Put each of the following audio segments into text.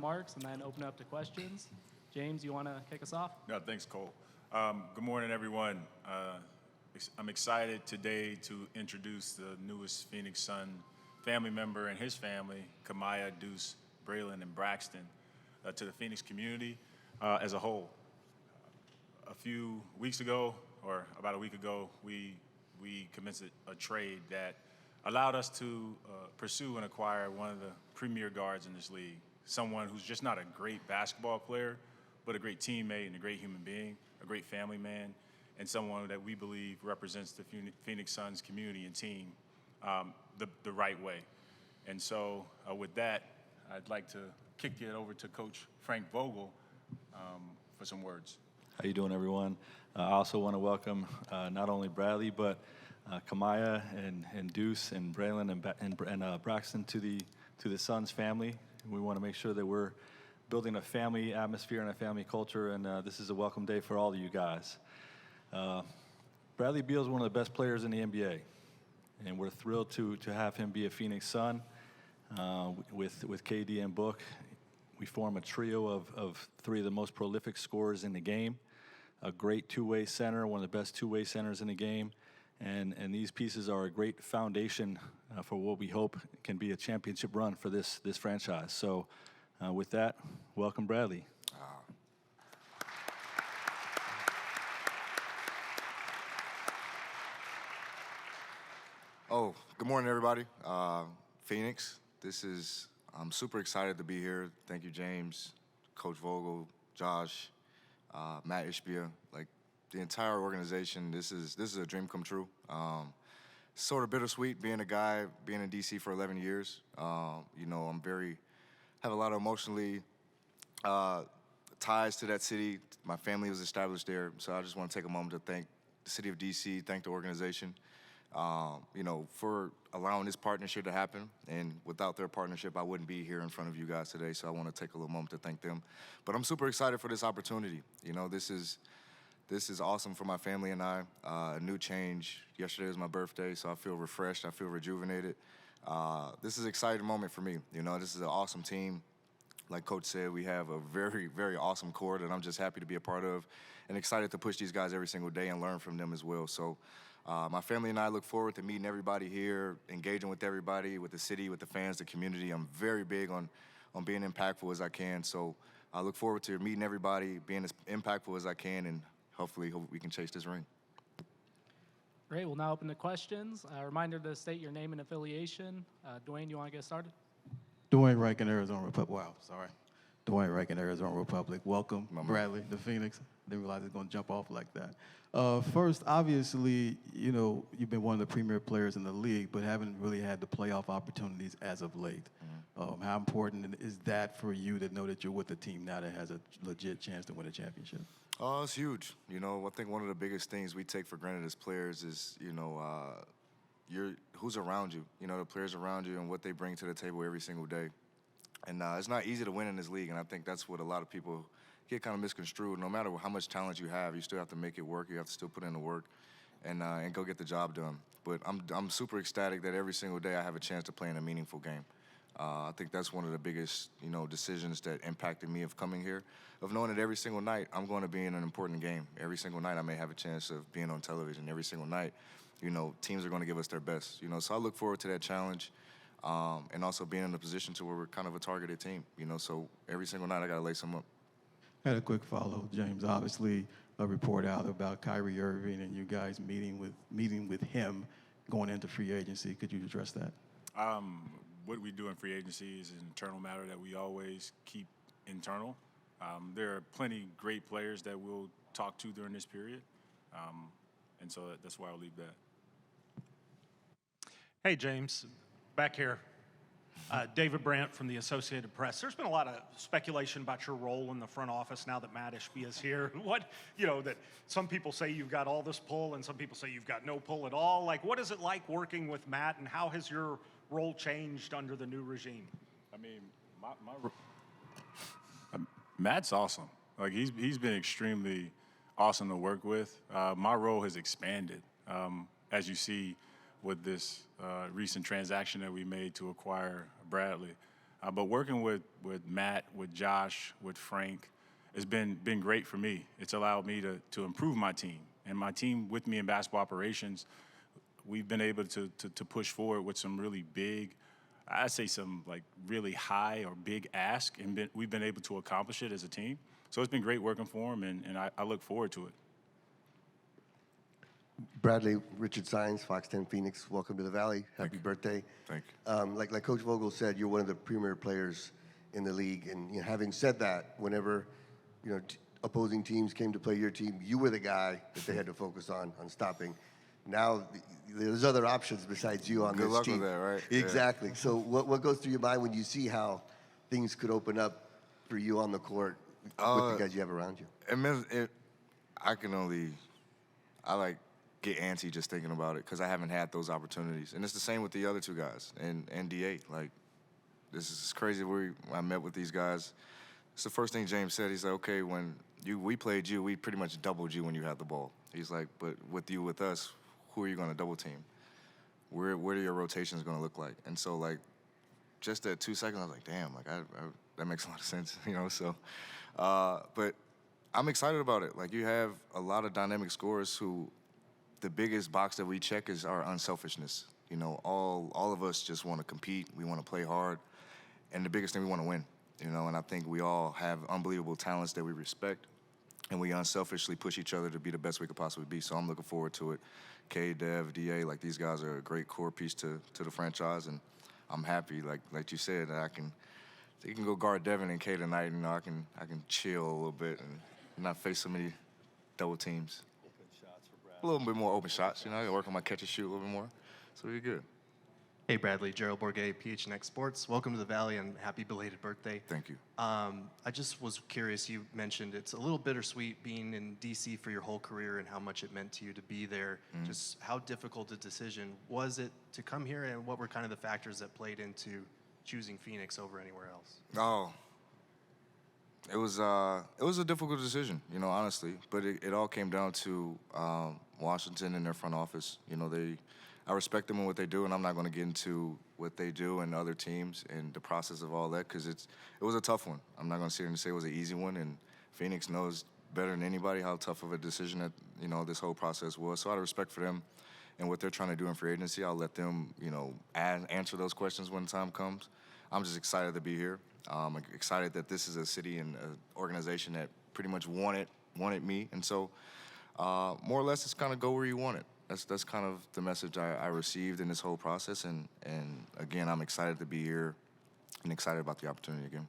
remarks and then open it up to questions. James, you want to kick us off? No, thanks, Cole. Good morning, everyone. I'm excited today to introduce the newest Phoenix Sun family member and his family, Kamaya, Deuce, Braylon, and Braxton, to the Phoenix community as a whole. A few weeks ago, or about a week ago, we commenced a trade that allowed us to pursue and acquire one of the premier guards in this league, someone who's just not a great basketball player, but a great teammate and a great human being, a great family man, and someone that we believe represents the Phoenix Suns community and team the right way. And so with that, I'd like to kick it over to Coach Frank Vogel for some words. How you doing, everyone? I also want to welcome not only Bradley, but Kamaya and Deuce and Braylon and Braxton to the Suns family. We want to make sure that we're building a family atmosphere and a family culture, and this is a welcome day for all of you guys. Bradley Beal is one of the best players in the NBA, and we're thrilled to have him be a Phoenix Sun with KD and Book. We form a trio of three of the most prolific scorers in the game, a great two-way center, one of the best two-way centers in the game, and these pieces are a great foundation for what we hope can be a championship run for this franchise. So with that, welcome Bradley. Good morning, everybody. Phoenix, I'm super excited to be here. Thank you, James, Coach Vogel, Josh, Matt Ishbia, like the entire organization. This is a dream come true. Sort of bittersweet being a guy, being in DC for 11 years. Have a lot of emotionally ties to that city. My family was established there, so I just want to take a moment to thank the city of DC, thank the organization, for allowing this partnership to happen. And without their partnership, I wouldn't be here in front of you guys today, so I want to take a little moment to thank them. But I'm super excited for this opportunity. This is awesome for my family and I. A new change. Yesterday was my birthday, so I feel refreshed. I feel rejuvenated. This is an exciting moment for me. This is an awesome team. Like Coach said, we have a very, very awesome core that I'm just happy to be a part of and excited to push these guys every single day and learn from them as well. So my family and I look forward to meeting everybody here, engaging with everybody, with the city, with the fans, the community. I'm very big on being impactful as I can. So I look forward to meeting everybody, being as impactful as I can, and hopefully we can chase this ring. Great. We'll now open to questions. Reminder to state your name and affiliation. Dwayne, you want to get started? Dwayne Rankin, Arizona Republic. Wow, sorry. Dwayne Rankin, Arizona Republic. Welcome, Bradley, to Phoenix. Didn't realize it's going to jump off like that. First, obviously, you've been one of the premier players in the league, but haven't really had the playoff opportunities as of late. Mm-hmm. How important is that for you to know that you're with a team now that has a legit chance to win a championship? It's huge. I think one of the biggest things we take for granted as players is, who's around you, the players around you and what they bring to the table every single day. And it's not easy to win in this league, and I think that's what a lot of people get kind of misconstrued. No matter how much talent you have, you still have to make it work. You have to still put in the work and go get the job done. But I'm super ecstatic that every single day I have a chance to play in a meaningful game. I think that's one of the biggest, decisions that impacted me of coming here, of knowing that every single night I'm going to be in an important game. Every single night I may have a chance of being on television. Every single night, teams are going to give us their best. So I look forward to that challenge, and also being in a position to where we're kind of a targeted team. So every single night I got to lace them up. I had a quick follow, James. Obviously, a report out about Kyrie Irving and you guys meeting with him going into free agency. Could you address that? What we do in free agency is an internal matter that we always keep internal. There are plenty great players that we'll talk to during this period, and so that's why I'll leave that. Hey, James, back here. David Brandt from the Associated Press. There's been a lot of speculation about your role in the front office now that Matt Ishbia is here. That some people say you've got all this pull and some people say you've got no pull at all. Like, what is it like working with Matt, and how has your role changed under the new regime? I mean, Matt's awesome. Like, he's been extremely awesome to work with. My role has expanded, as you see with this recent transaction that we made to acquire Bradley. But working with Matt, with Josh, with Frank, has been great for me. It's allowed me to improve my team. And my team with me in basketball operations, we've been able to push forward with some really big, I say some like really high or big ask, and we've been able to accomplish it as a team. So it's been great working for him, and I look forward to it. Bradley, Richard Sines, Fox 10 Phoenix. Welcome to the Valley. Happy birthday. Thank you. Like Coach Vogel said, you're one of the premier players in the league. And having said that, whenever opposing teams came to play your team, you were the guy that they had to focus on stopping. Now there's other options besides you on Good this luck team. with that, right? Exactly. So what goes through your mind when you see how things could open up for you on the court with the guys you have around you? I get antsy just thinking about it because I haven't had those opportunities. And it's the same with the other two guys and DA. Like, this is crazy. I met with these guys. It's the first thing James said. He's like, okay, when we played you, we pretty much doubled you when you had the ball. He's like, but with us, who are you going to double team? What are your rotations going to look like? And so, like, just that 2 seconds, I was like, damn, like, that makes a lot of sense, so. But I'm excited about it. Like, you have a lot of dynamic scorers who the biggest box that we check is our unselfishness. All of us just want to compete. We want to play hard. And the biggest thing, we want to win, and I think we all have unbelievable talents that we respect, and we unselfishly push each other to be the best we could possibly be. So I'm looking forward to it. K, Dev, DA, like, these guys are a great core piece to the franchise, and I'm happy, like you said, that they can go guard Devin and K tonight. I can chill a little bit and not face so many double teams. A little bit more open shots, I gotta work on my catch and shoot a little bit more. So we're good. Hey, Bradley, Gerald Bourget, PHNX Sports. Welcome to the Valley and happy belated birthday. Thank you. I just was curious, you mentioned it's a little bittersweet being in D.C. for your whole career and how much it meant to you to be there. Just how difficult a decision was it to come here, and what were kind of the factors that played into choosing Phoenix over anywhere else? Oh, it was a difficult decision, honestly. But it all came down to Washington and their front office. I respect them and what they do, and I'm not going to get into what they do and other teams and the process of all that because it was a tough one. I'm not going to sit here and say it was an easy one, and Phoenix knows better than anybody how tough of a decision that this whole process was. So out of respect for them and what they're trying to do in free agency, I'll let them answer those questions when the time comes. I'm just excited to be here. I'm excited that this is a city and an organization that pretty much wanted me, and so more or less it's kind of go where you want it. That's kind of the message I received in this whole process, and again, I'm excited to be here and excited about the opportunity again.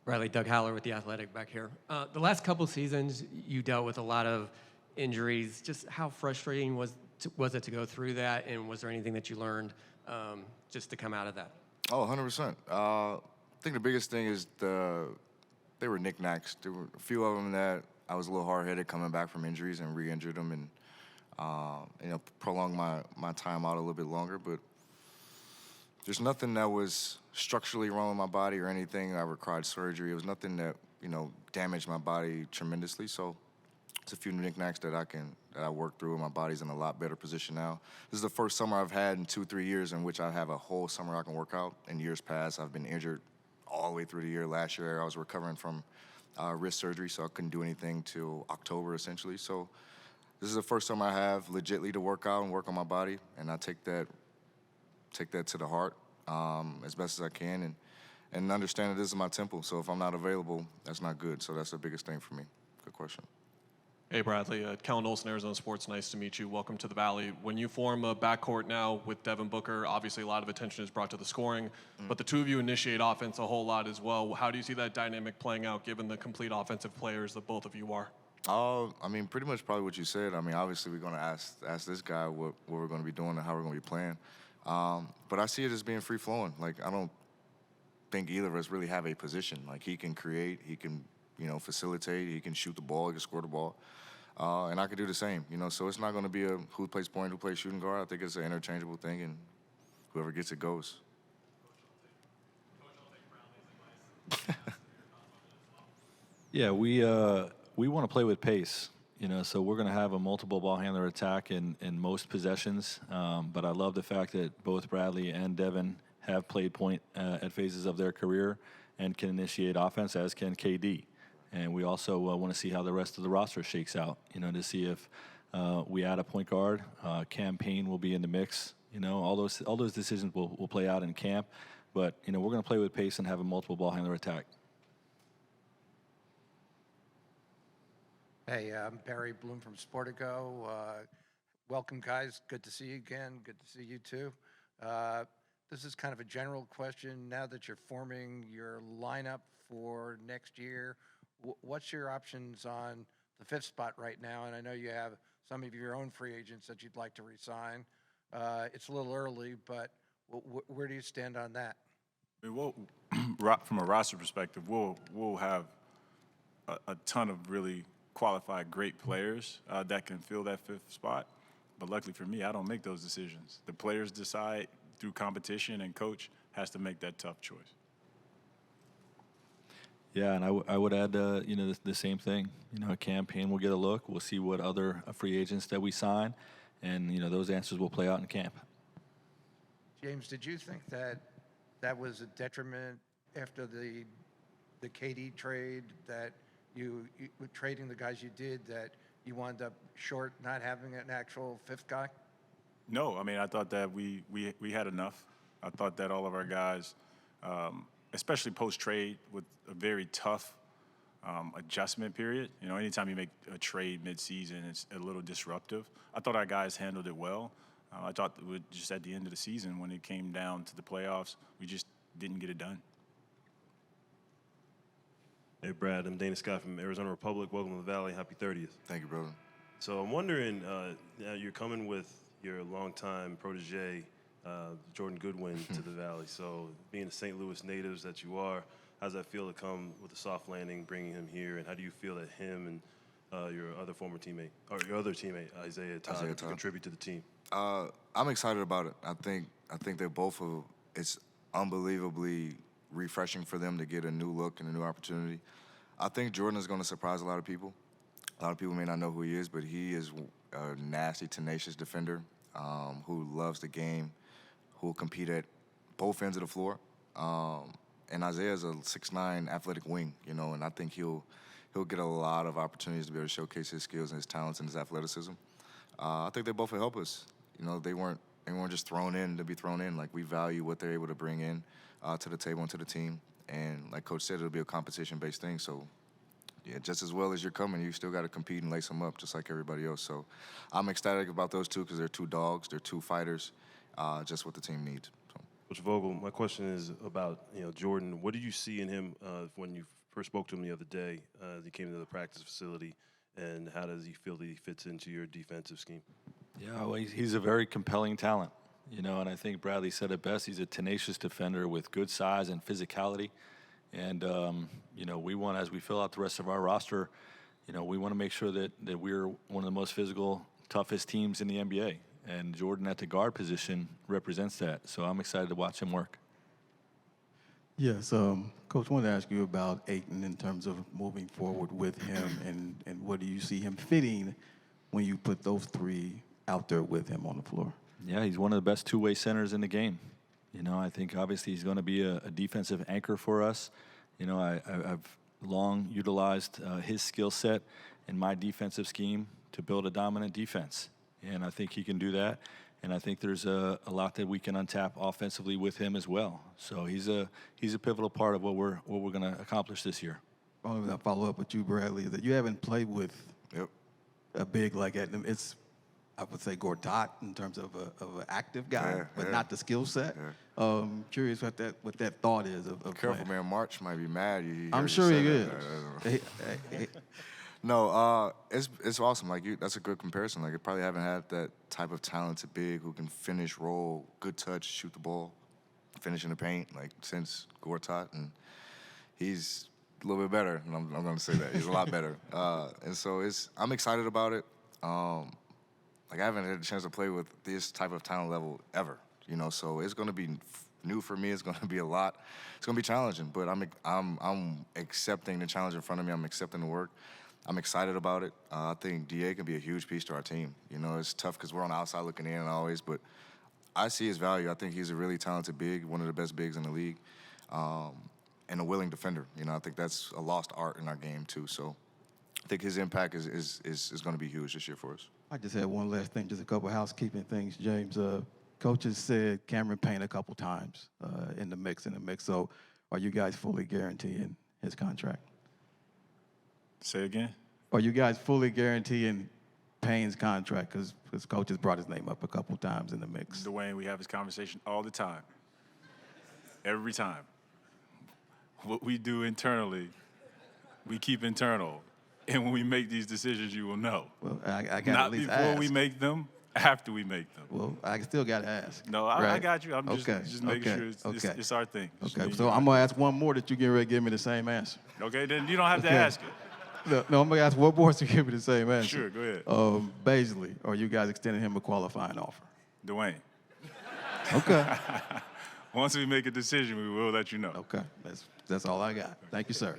Bradley, Doug Haller with The Athletic back here. The last couple seasons, you dealt with a lot of injuries. Just how frustrating was it to go through that, and was there anything that you learned just to come out of that? Oh, 100%. I think the biggest thing is they were knickknacks. There were a few of them that I was a little hard-headed coming back from injuries and re-injured them and prolonged my time out a little bit longer. But there's nothing that was structurally wrong with my body or anything that required surgery. It was nothing that damaged my body tremendously. So it's a few knickknacks that I worked through, and my body's in a lot better position now. This is the first summer I've had in 2-3 years in which I have a whole summer I can work out. In years past, I've been injured all the way through the year. Last year, I was recovering from wrist surgery, so I couldn't do anything till October, essentially. So this is the first summer I have legitly to work out and work on my body, and I take that to the heart as best as I can, and understand that this is my temple. So if I'm not available, that's not good. So that's the biggest thing for me. Good question. Hey, Bradley. Kellen Olson, Arizona Sports. Nice to meet you. Welcome to the Valley. When you form a backcourt now with Devin Booker, obviously a lot of attention is brought to the scoring, but the two of you initiate offense a whole lot as well. How do you see that dynamic playing out given the complete offensive players that both of you are? I mean, pretty much probably what you said. I mean, obviously we're going to ask this guy what we're going to be doing and how we're going to be playing. But I see it as being free-flowing. Like, I don't think either of us really have a position. Like, he can create, he can, facilitate, he can shoot the ball, he can score the ball. And I could do the same, so it's not going to be a who plays point, who plays shooting guard. I think it's an interchangeable thing, and whoever gets it goes. Yeah, we want to play with pace. So we're going to have a multiple ball handler attack in most possessions. But I love the fact that both Bradley and Devin have played point at phases of their career and can initiate offense, as can KD. And we also want to see how the rest of the roster shakes out, to see if we add a point guard. Campaign will be in the mix. All those decisions will play out in camp. But, we're going to play with pace and have a multiple ball handler attack. Hey, I'm Barry Bloom from Sportico. Welcome, guys. Good to see you again. Good to see you, too. This is kind of a general question. Now that you're forming your lineup for next year, what's your options on the fifth spot right now? And I know you have some of your own free agents that you'd like to re-sign. It's a little early, but where do you stand on that? I mean, from a roster perspective, we'll have a ton of really qualified great players that can fill that fifth spot. But luckily for me, I don't make those decisions. The players decide through competition, and coach has to make that tough choice. Yeah, and I would add, the same thing. A campaign will get a look. We'll see what other free agents that we sign, and, those answers will play out in camp. James, did you think that was a detriment after the KD trade, that you trading the guys you did, that you wound up short not having an actual fifth guy? No, I mean, I thought that we had enough. I thought that all of our guys, especially post-trade with a very tough adjustment period. Anytime you make a trade mid-season, it's a little disruptive. I thought our guys handled it well. I thought just at the end of the season, when it came down to the playoffs, we just didn't get it done. Hey, Brad, I'm Dana Scott from Arizona Republic. Welcome to the Valley. Happy 30th. Thank you, brother. So I'm wondering, now you're coming with your longtime protege, Jordan Goodwin, to the Valley. So being the St. Louis natives that you are, how does that feel to come with a soft landing, bringing him here? And how do you feel that him and your other former teammate, or your other teammate, Isaiah Todd, contribute to the team? I'm excited about it. I think they're both it's unbelievably refreshing for them to get a new look and a new opportunity. I think Jordan is going to surprise a lot of people. A lot of people may not know who he is, but he is a nasty, tenacious defender who loves the game, who will compete at both ends of the floor. And Isaiah is a 6'9" athletic wing, and I think he'll get a lot of opportunities to be able to showcase his skills and his talents and his athleticism. I think they both will help us. They weren't just thrown in to be thrown in. Like, we value what they're able to bring in to the table and to the team. And like Coach said, it'll be a competition-based thing. So, yeah, just as well as you're coming, you still got to compete and lace them up just like everybody else. So I'm ecstatic about those two because they're two dogs. They're two fighters, just what the team needs. So. Coach Vogel, my question is about Jordan. What did you see in him when you first spoke to him the other day as he came to the practice facility, and how does he feel that he fits into your defensive scheme? Yeah, well, he's a very compelling talent, and I think Bradley said it best. He's a tenacious defender with good size and physicality. And, we want, as we fill out the rest of our roster, we want to make sure that we're one of the most physical, toughest teams in the NBA. And Jordan at the guard position represents that. So I'm excited to watch him work. Yes, Coach, I wanted to ask you about Ayton in terms of moving forward with him, and what do you see him fitting when you put those three out there with him on the floor? Yeah, he's one of the best two-way centers in the game. I think obviously he's going to be a defensive anchor for us. I've long utilized his skill set in my defensive scheme to build a dominant defense. And I think he can do that. And I think there's a lot that we can untap offensively with him as well. So he's a pivotal part of what we're going to accomplish this year. I'll follow up with you, Bradley, that you haven't played with a big like that. It's, I would say, Gortat in terms of an active guy, but not the skill set. Yeah. Curious what that thought is of Careful, playing. man. March might be mad. I'm sure he is. No, it's awesome. Like, that's a good comparison. Like, I probably haven't had that type of talented big who can finish, roll, good touch, shoot the ball, finish in the paint, like, since Gortat, and he's a little bit better. And I'm going to say that he's a lot better. And so I'm excited about it. Like, I haven't had a chance to play with this type of talent level ever, so it's going to be new for me. It's going to be a lot. It's going to be challenging, but I'm accepting the challenge in front of me. I'm accepting the work. I'm excited about it. I think DA can be a huge piece to our team. You know, it's tough because we're on the outside looking in always, but I see his value. I think he's a really talented big, one of the best bigs in the league, and a willing defender. You know, I think that's a lost art in our game too. So I think his impact is going to be huge this year for us. I just had one last thing, just a couple housekeeping things, James. Coaches said Cameron Payne a couple times in the mix. So are you guys fully guaranteeing his contract? Say again? Are you guys fully guaranteeing Payne's contract? Because coaches brought his name up a couple times in the mix. Dwayne, we have this conversation all the time. Every time. What we do internally, we keep internal. And when we make these decisions, you will know. Well, I got Not at least before ask. we make them, after we make them. Well, I still got to ask. No, I right? got you. I'm just making okay, sure it's our thing. Just Okay, making so sure. I'm going to ask one more that you get ready to give me the same answer. Okay, then you don't have to Okay. ask it. No, I'm going to ask one more to give me the same answer. Sure, go ahead. Baisley, are you guys extending him a qualifying offer? Dwayne, Okay. once we make a decision, we will let you know. Okay, that's all I got. Thank you, sir.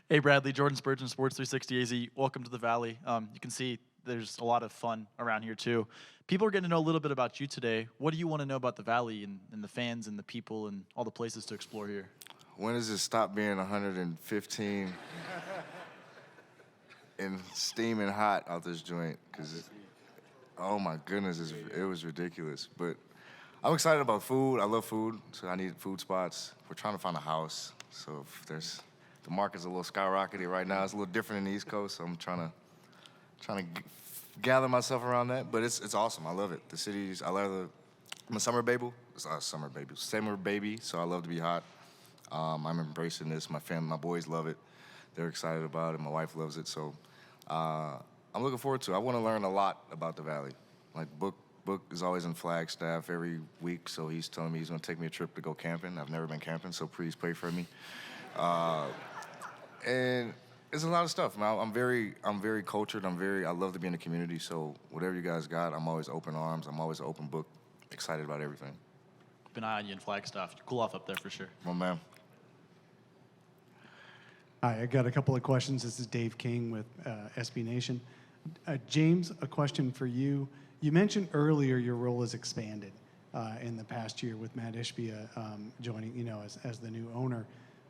Hey, Bradley, Jordan Spurgeon, Sports 360 AZ. Welcome to the Valley. You can see there's a lot of fun around here, too. People are getting to know a little bit about you today. What do you want to know about the Valley and the fans and the people and all the places to explore here? When does it stop being 115 and steaming hot out this joint? Because, oh my goodness, it was ridiculous. But I'm excited about food. I love food, so I need food spots. We're trying to find a house. So if the market's a little skyrocketed right now. It's a little different in the East Coast. So I'm trying to gather myself around that. But it's awesome. I love it. The cities. I'm a summer baby. Summer baby. So I love to be hot. I'm embracing this. My family, my boys love it. They're excited about it. My wife loves it. So I'm looking forward to it. I want to learn a lot about the Valley. Like Book is always in Flagstaff every week, so he's telling me he's going to take me a trip to go camping. I've never been camping, so please pray for me. And it's a lot of stuff. I'm very cultured. I love to be in the community. So whatever you guys got, I'm always open arms. I'm always an open book. Excited about everything. Keep an eye on you in Flagstaff. You cool off up there for sure. My man. Hi, I got a couple of questions. This is Dave King with SB Nation. James, a question for you. You mentioned earlier your role has expanded in the past year with Matt Ishbia joining, as the new owner.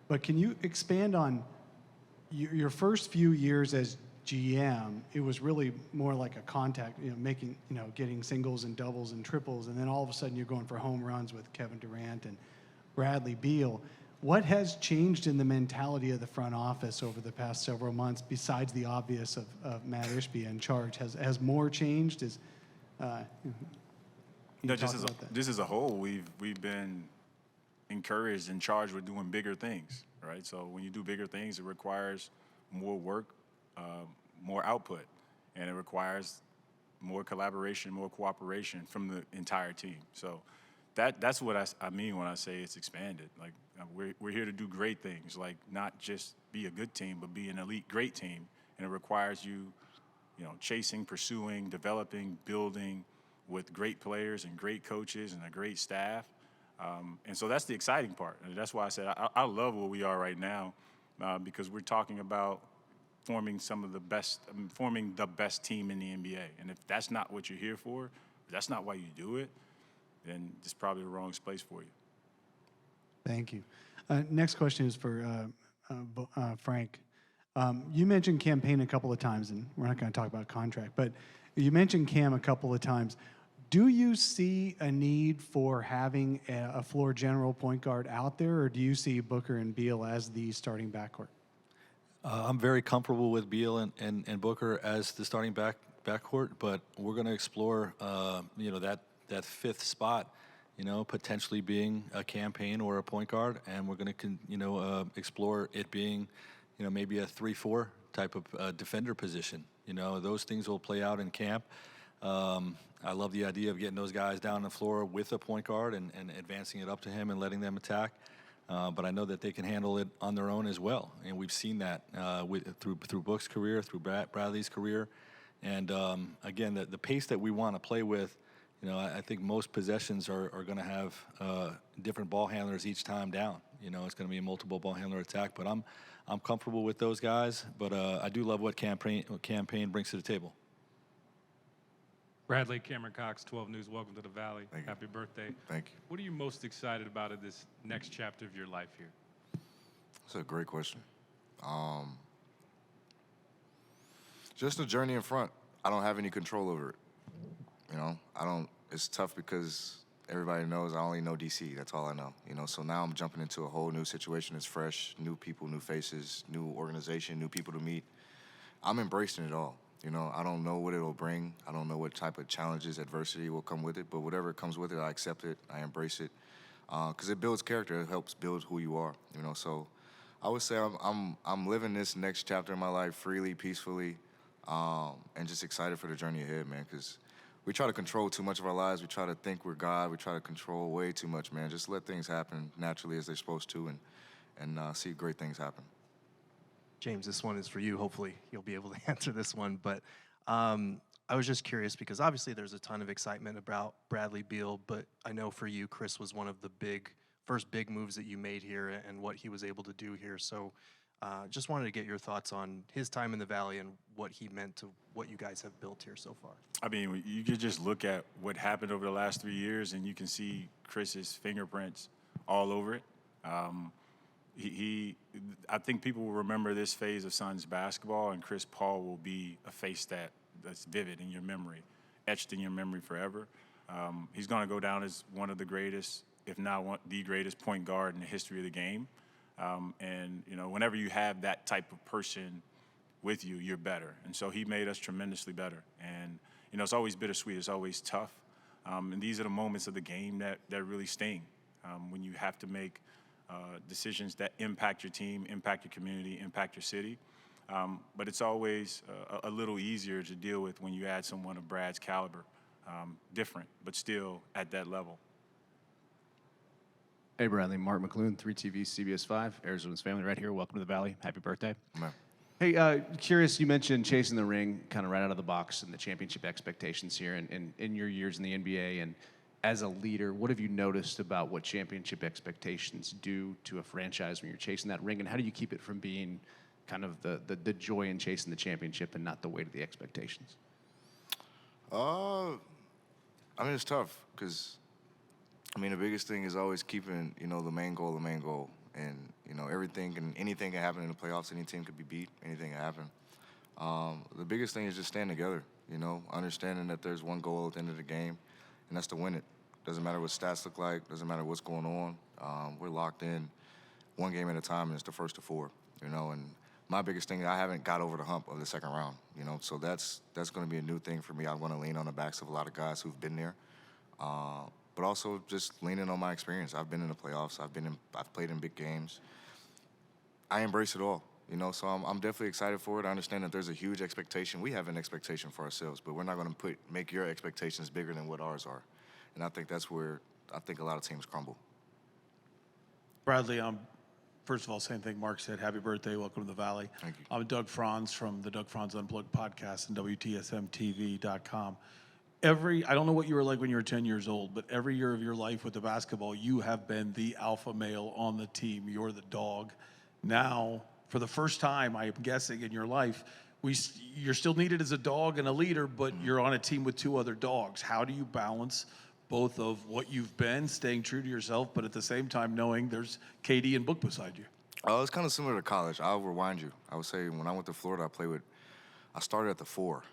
But can you expand on your first few years as GM? It was really more like a contact, getting singles and doubles and triples, and then all of a sudden you're going for home runs with Kevin Durant and Bradley Beal. What has changed in the mentality of the front office over the past several months, besides the obvious of Matt Ishbia in charge? Has more changed? Just as a whole, we've been encouraged and charged with doing bigger things, right? So when you do bigger things, it requires more work, more output, and it requires more collaboration, more cooperation from the entire team. So that's what I mean when I say it's expanded. Like we're here to do great things, like not just be a good team, but be an elite great team, and it requires you chasing, pursuing, developing, building with great players and great coaches and a great staff. And so that's the exciting part. And that's why I said I love where we are right now because we're talking about forming the best team in the NBA. And if that's not what you're here for, if that's not why you do it, then it's probably the wrong place for you. Thank you. Next question is for Frank. You mentioned campaign a couple of times, and we're not going to talk about contract, but you mentioned Cam a couple of times. Do you see a need for having a floor general point guard out there, or do you see Booker and Beal as the starting backcourt? I'm very comfortable with Beal and Booker as the starting backcourt, but we're going to explore, that fifth spot, potentially being a campaign or a point guard, and we're going to, explore it being, maybe a 3-4 type of defender position. Those things will play out in camp. I love the idea of getting those guys down the floor with a point guard and advancing it up to him and letting them attack. But I know that they can handle it on their own as well, and we've seen that through Book's career, through Bradley's career, and again, the pace that we want to play with You know, I think most possessions are going to have different ball handlers each time down. You know, it's going to be a multiple ball handler attack, but I'm comfortable with those guys. But I do love what campaign brings to the table. Bradley, Cameron Cox, 12 News. Welcome to the Valley. Thank you. Happy birthday. Thank you. What are you most excited about in this next chapter of your life here? That's a great question. Just the journey in front. I don't have any control over it. You know, it's tough because everybody knows I only know DC. That's all I know. You know, so now I'm jumping into a whole new situation. It's fresh, new people, new faces, new organization, new people to meet. I'm embracing it all. You know, I don't know what it'll bring. I don't know what type of challenges, adversity will come with it, but whatever comes with it, I accept it, I embrace it, because it builds character. It helps build who you are. You know, so I would say I'm living this next chapter in my life freely, peacefully, and just excited for the journey ahead, man. Because we try to control too much of our lives. We try to think we're God. We try to control way too much, man. Just let things happen naturally as they're supposed to, and see great things happen. James, this one is for you. Hopefully you'll be able to answer this one. But I was just curious because obviously there's a ton of excitement about Bradley Beal, but I know for you, Chris was one of the first big moves that you made here and what he was able to do here. So just wanted to get your thoughts on his time in the Valley and what he meant to what you guys have built here so far. I mean, you could just look at what happened over the last 3 years, and you can see Chris's fingerprints all over it. I think people will remember this phase of Suns basketball, and Chris Paul will be a face that's vivid in your memory, etched in your memory forever. He's going to go down as one of the greatest, if not the greatest point guard in the history of the game. And, you know, whenever you have that type of person with you, you're better. And so he made us tremendously better. And, you know, it's always bittersweet. It's always tough. And these are the moments of the game that really sting, when you have to make decisions that impact your team, impact your community, impact your city. But it's always a little easier to deal with when you add someone of Brad's caliber. Different, but still at that level. Hey, Bradley. Mark McLuhan, 3TV, CBS 5, Arizona's family right here. Welcome to the Valley. Happy birthday. Man. Hey, curious, you mentioned chasing the ring kind of right out of the box and the championship expectations here and in your years in the NBA. And as a leader, what have you noticed about what championship expectations do to a franchise when you're chasing that ring? And how do you keep it from being kind of the joy in chasing the championship and not the weight of the expectations? I mean, it's tough because, I mean, the biggest thing is always keeping, you know, the main goal. And, you know, anything can happen in the playoffs. Any team could be beat. Anything can happen. The biggest thing is just staying together, you know, understanding that there's one goal at the end of the game, and that's to win it. Doesn't matter what stats look like. Doesn't matter what's going on. We're locked in one game at a time, and it's the first to four, you know. And my biggest thing, I haven't got over the hump of the second round, you know. So that's going to be a new thing for me. I want to lean on the backs of a lot of guys who've been there. But also just leaning on my experience. I've been in the playoffs. I've played in big games. I embrace it all, you know. So I'm definitely excited for it. I understand that there's a huge expectation. We have an expectation for ourselves, but we're not going to make your expectations bigger than what ours are. And I think that's where I think a lot of teams crumble. Bradley, first of all, same thing Mark said. Happy birthday. Welcome to the Valley. Thank you. I'm Doug Franz from the Doug Franz Unplugged podcast and WTSMTV.com. I don't know what you were like when you were 10 years old, but every year of your life with the basketball, you have been the alpha male on the team. You're the dog. Now, for the first time, I'm guessing, in your life, you're still needed as a dog and a leader, but you're on a team with two other dogs. How do you balance both of what you've been, staying true to yourself, but at the same time knowing there's KD and Book beside you? It's kind of similar to college. I'll rewind you. I would say when I went to Florida, I started at the 4.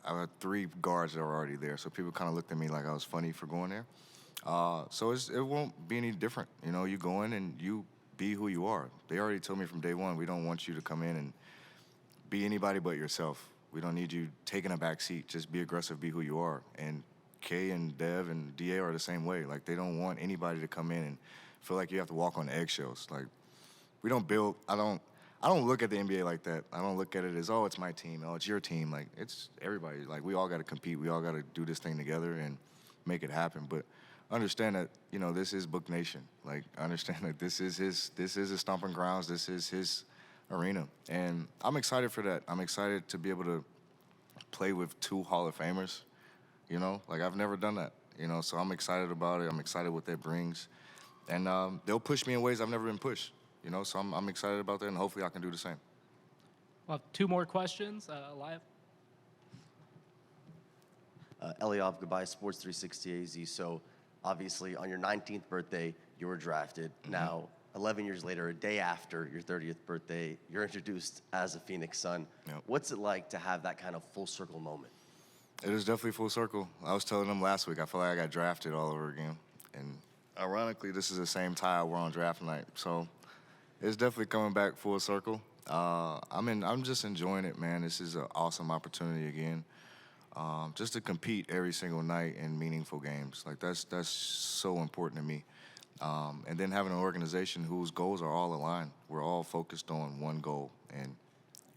I had 3 guards that were already there, so people kind of looked at me like I was funny for going there. So it won't be any different. You know, you go in and you be who you are. They already told me from day one, we don't want you to come in and be anybody but yourself. We don't need you taking a back seat. Just be aggressive, be who you are. And Kay and Dev and DA are the same way. Like, they don't want anybody to come in and feel like you have to walk on eggshells. Like, we don't build, I don't look at the NBA like that. I don't look at it as, oh, it's my team, oh, it's your team. Like, it's everybody. Like, we all got to compete. We all got to do this thing together and make it happen. But understand that, you know, this is Book Nation. Like, understand that this is his stomping grounds. This is his arena. And I'm excited for that. I'm excited to be able to play with 2 Hall of Famers. You know, like I've never done that. You know, so I'm excited about it. I'm excited what that brings, and they'll push me in ways I've never been pushed. You know, so I'm excited about that, and hopefully I can do the same. We'll have two more questions live. Eliav, goodbye, Sports 360 AZ. So, obviously, on your 19th birthday, you were drafted. Now, 11 years later, a day after your 30th birthday, you're introduced as a Phoenix Sun. Yep. What's it like to have that kind of full circle moment? It is definitely full circle. I was telling them last week, I feel like I got drafted all over again. And ironically, this is the same tie I wore on draft night. So it's definitely coming back full circle. I'm just enjoying it, man. This is an awesome opportunity again. Just to compete every single night in meaningful games. Like that's so important to me. And then having an organization whose goals are all aligned. We're all focused on one goal, and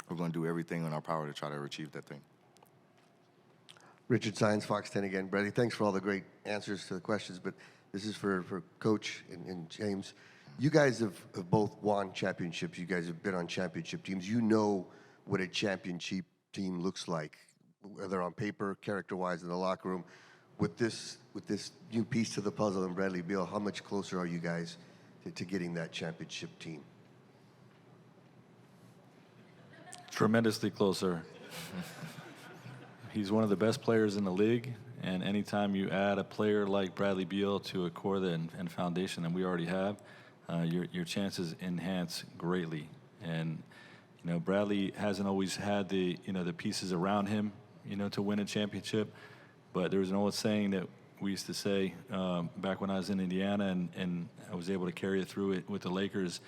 we're going to do everything in our power to try to achieve that thing. Richard Sines, Fox 10 again. Bradley, thanks for all the great answers to the questions, but this is for Coach and James. You guys have both won championships. You guys have been on championship teams. You know what a championship team looks like, whether on paper, character-wise, in the locker room. With this new piece to the puzzle and Bradley Beal, how much closer are you guys to getting that championship team? Tremendously closer. He's one of the best players in the league, and anytime you add a player like Bradley Beal to a core and foundation that we already have, your chances enhance greatly. And you know, Bradley hasn't always had the pieces around him, to win a championship. But there was an old saying that we used to say back when I was in Indiana, and I was able to carry it through it with the Lakers.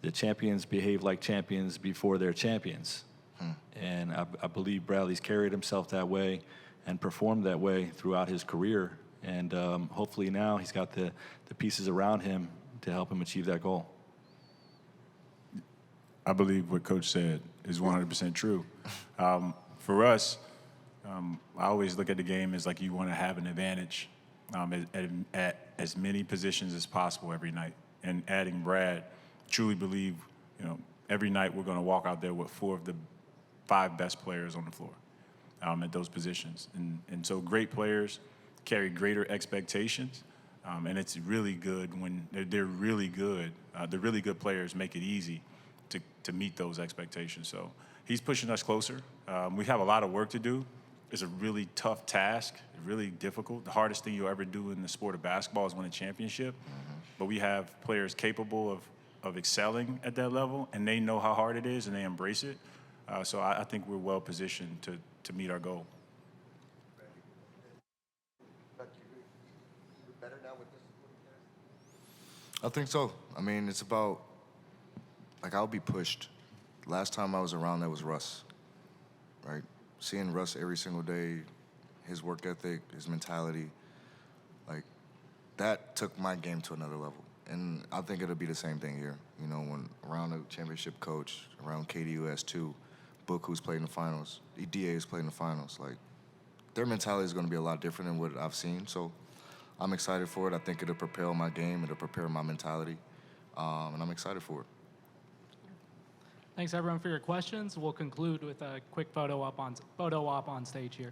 The champions behave like champions before they're champions. And I believe Bradley's carried himself that way and performed that way throughout his career. And hopefully now he's got the pieces around him to help him achieve that goal. I believe what Coach said is 100% true. For us, I always look at the game as like you want to have an advantage at as many positions as possible every night. And adding Brad, truly believe, every night we're going to walk out there with 4 of the 5 best players on the floor at those positions. And so great players carry greater expectations, and it's really good when they're really good. The really good players make it easy to meet those expectations. So he's pushing us closer. We have a lot of work to do. It's a really tough task, really difficult. The hardest thing you'll ever do in the sport of basketball is win a championship. But we have players capable of excelling at that level, and they know how hard it is, and they embrace it. So I think we're well positioned to meet our goal. I think so. I mean, it's about, like, I'll be pushed. Last time I was around, that was Russ, right? Seeing Russ every single day, his work ethic, his mentality, like, that took my game to another level. And I think it'll be the same thing here. When around a championship coach, around KD who has 2, Book who's played in the finals, EDA who's played in the finals, like, their mentality is going to be a lot different than what I've seen. So I'm excited for it. I think it'll propel my game. It'll prepare my mentality. And I'm excited for it. Thanks everyone for your questions. We'll conclude with a quick photo op on stage here.